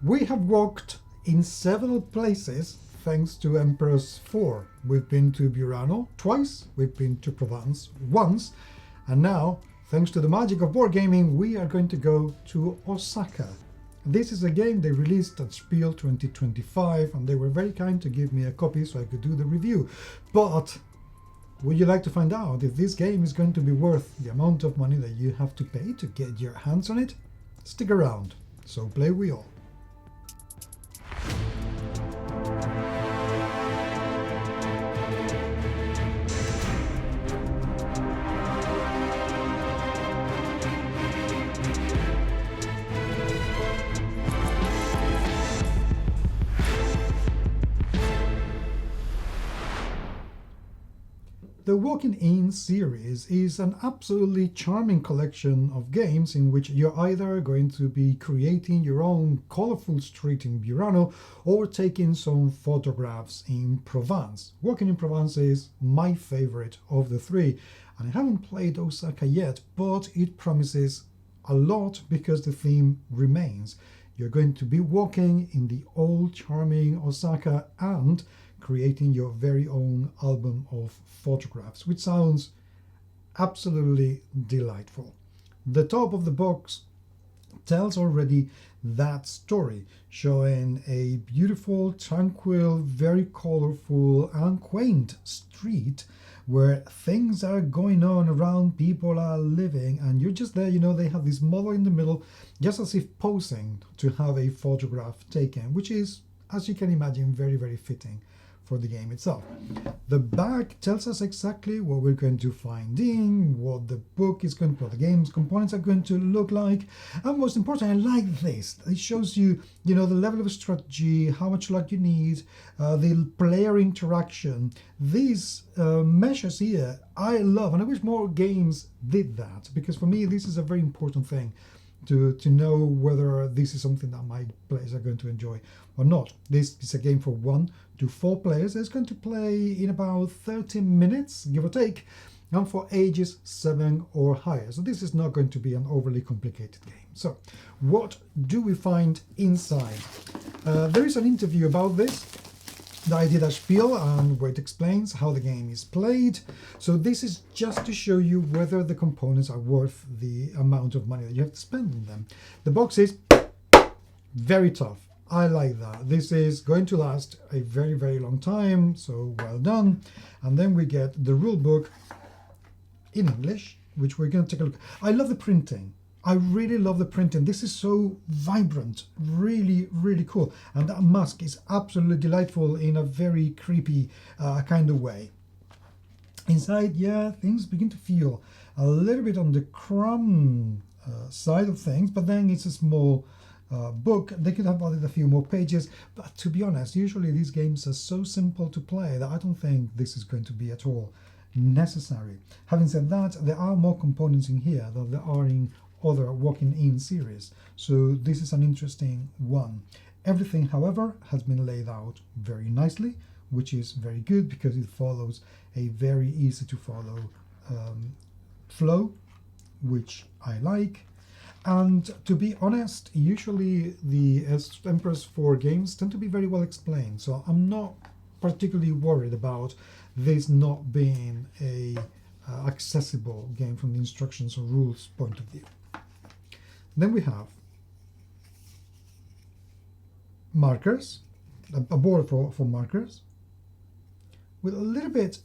We have walked in several places thanks to Emperors 4. We've been to Burano twice, we've been to Provence once, and now, thanks to the magic of board gaming, we are going to go to Osaka. This is a game they released at Spiel 2025, and they were very kind to give me a copy so I could do the review. But would you like to find out if this game is going to be worth the amount of money that you have to pay to get your hands on it? Stick around, so play we all. The Walking In series is an absolutely charming collection of games in which you're either going to be creating your own colorful street in Burano or taking some photographs in Provence. Walking in Provence is my favorite of the three, and I haven't played Osaka yet, but it promises a lot because the theme remains. You're going to be walking in the old charming Osaka and creating your very own album of photographs, which sounds absolutely delightful. The top of the box tells already that story, showing a beautiful, tranquil, very colorful and quaint street where things are going on around, people are living, and you're just there. They have this model in the middle, just as if posing to have a photograph taken, which is, as you can imagine, very, very fitting for the game itself. The back tells us exactly what we're going to find in, what the game's components are going to look like, and most important, I like this. It shows you, the level of strategy, how much luck you need, the player interaction. These measures here, I love, and I wish more games did that, because for me, this is a very important thing. To know whether this is something that my players are going to enjoy or not. This is a game for 1 to 4 players. It's going to play in about 30 minutes, give or take, and for ages 7 or higher. So this is not going to be an overly complicated game. So what do we find inside? There is an interview about this that I did at Spiel, and where it explains how the game is played. So this is just to show you whether the components are worth the amount of money that you have to spend on them. The box is very tough. I like that. This is going to last a very, very long time, so well done. And then we get the rule book in English, which we're going to take a look. I love the printing. I really love the printing. This is so vibrant, really, really cool. And that mask is absolutely delightful in a very creepy kind of way. Inside, things begin to feel a little bit on the crumb side of things, but then it's a small book. They could have added a few more pages, but to be honest, usually these games are so simple to play that I don't think this is going to be at all necessary. Having said that, there are more components in here than there are in other Walking In series, so this is an interesting one. Everything, however, has been laid out very nicely, which is very good because it follows a very easy to follow flow, which I like. And to be honest, usually the Emperors 4 games tend to be very well explained, so I'm not particularly worried about this not being a accessible game from the instructions or rules point of view. Then we have markers, a board for markers, with a little bit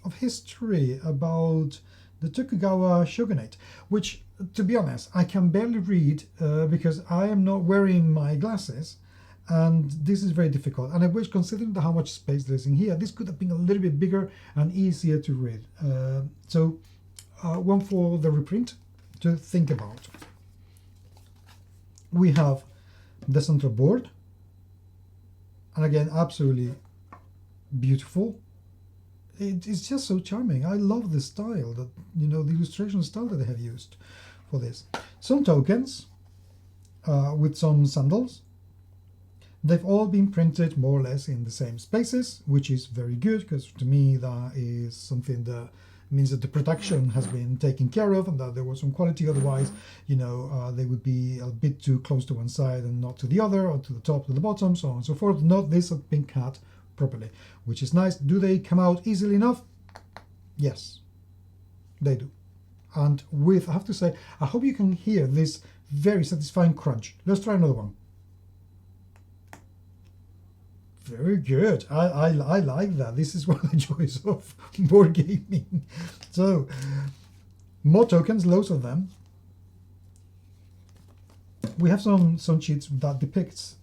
of history about the Tokugawa shogunate, which, to be honest, I can barely read because I am not wearing my glasses, and this is very difficult. And I wish, considering how much space there's in here, this could have been a little bit bigger and easier to read. So one for the reprint to think about. We have the central board, and again, absolutely beautiful. It's just so charming. I love the style, that the illustration style that they have used for this. Some tokens with some sandals. They've all been printed more or less in the same spaces, which is very good, because to me that is something that means that the production has been taken care of and that there was some quality. Otherwise, you know, they would be a bit too close to one side and not to the other, or to the top, to the bottom, so on and so forth. Not this have been cut properly, which is nice. Do they come out easily enough? Yes, they do. And with, I have to say, I hope you can hear this very satisfying crunch. Let's try another one. Very good. I like that. This is one of the joys of board gaming. So, more tokens, loads of them. We have some sheets that depicts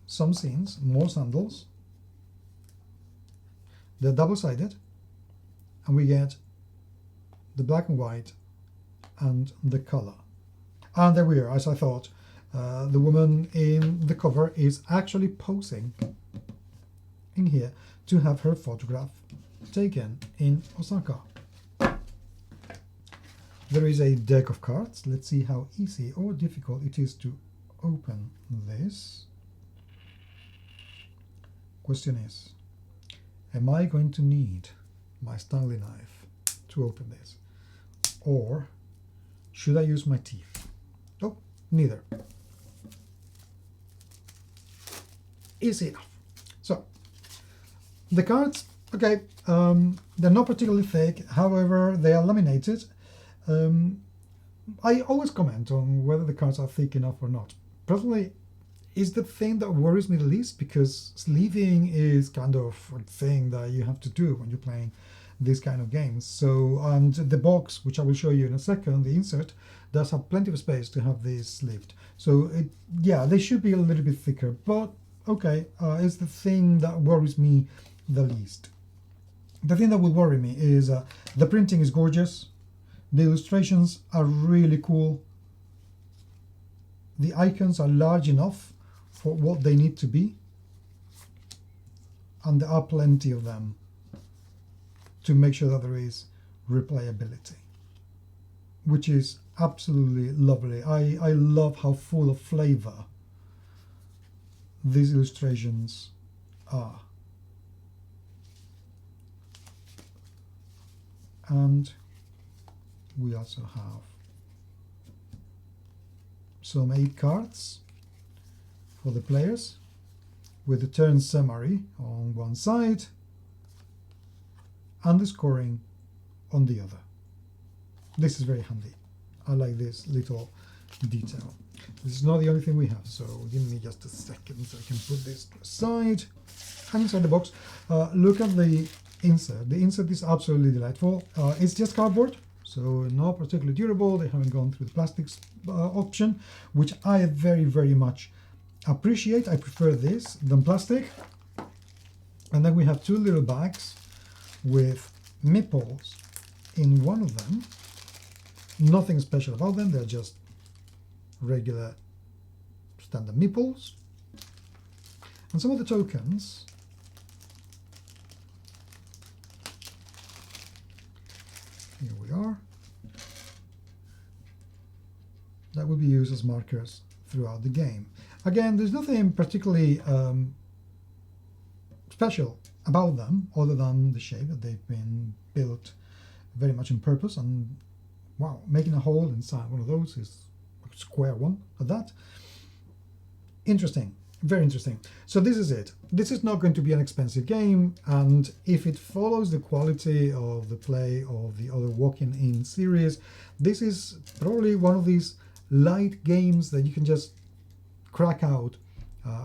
some scenes, more sandals. They're double-sided, and we get the black and white and the color. And there we are, as I thought. The woman in the cover is actually posing in here to have her photograph taken in Osaka. There is a deck of cards. Let's see how easy or difficult it is to open this. Question is, am I going to need my Stanley knife to open this? Or should I use my teeth? Oh, neither. Easy enough. So, the cards, okay, they're not particularly thick, however, they are laminated. I always comment on whether the cards are thick enough or not. Personally, is the thing that worries me the least, because sleeving is kind of a thing that you have to do when you're playing these kind of games. So, and the box, which I will show you in a second, the insert, does have plenty of space to have this sleeved. So, yeah, they should be a little bit thicker, but okay, it's the thing that worries me the least. The thing that will worry me is the printing is gorgeous, the illustrations are really cool, the icons are large enough for what they need to be, and there are plenty of them to make sure that there is replayability, which is absolutely lovely. I love how full of flavor these illustrations are. And we also have some 8 cards for the players with the turn summary on one side and the scoring on the other. This is very handy. I like this little detail. This is not the only thing we have, so give me just a second so I can put this aside. And inside the box, look at the insert. The insert is absolutely delightful. It's just cardboard, so not particularly durable. They haven't gone through the plastics option, which I very, very much appreciate. I prefer this than plastic. And then we have 2 little bags with meeples in one of them. Nothing special about them, they're just regular standard meeples. And some of the tokens here we are, that will be used as markers throughout the game. Again, there's nothing particularly special about them other than the shape that they've been built very much in purpose. And wow, making a hole inside one of those is a square one at that. Interesting, very interesting. So this is it. This is not going to be an expensive game, and if it follows the quality of the play of the other Walking In series, this is probably one of these light games that you can just crack out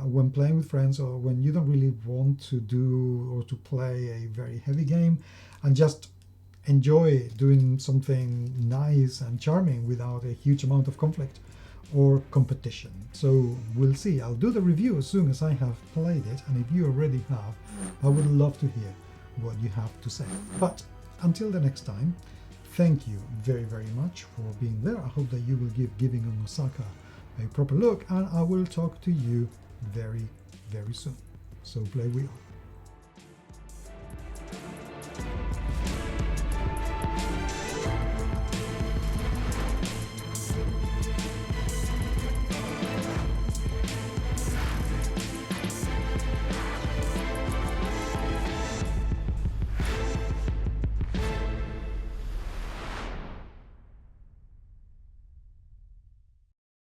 when playing with friends, or when you don't really want to do or to play a very heavy game, and just enjoy doing something nice and charming without a huge amount of conflict or competition. So we'll see. I'll do the review as soon as I have played it, and if you already have, I would love to hear what you have to say. But until the next time, thank you very, very much for being there. I hope that you will give Giving on Osaka a proper look, and I will talk to you very, very soon. So play we on.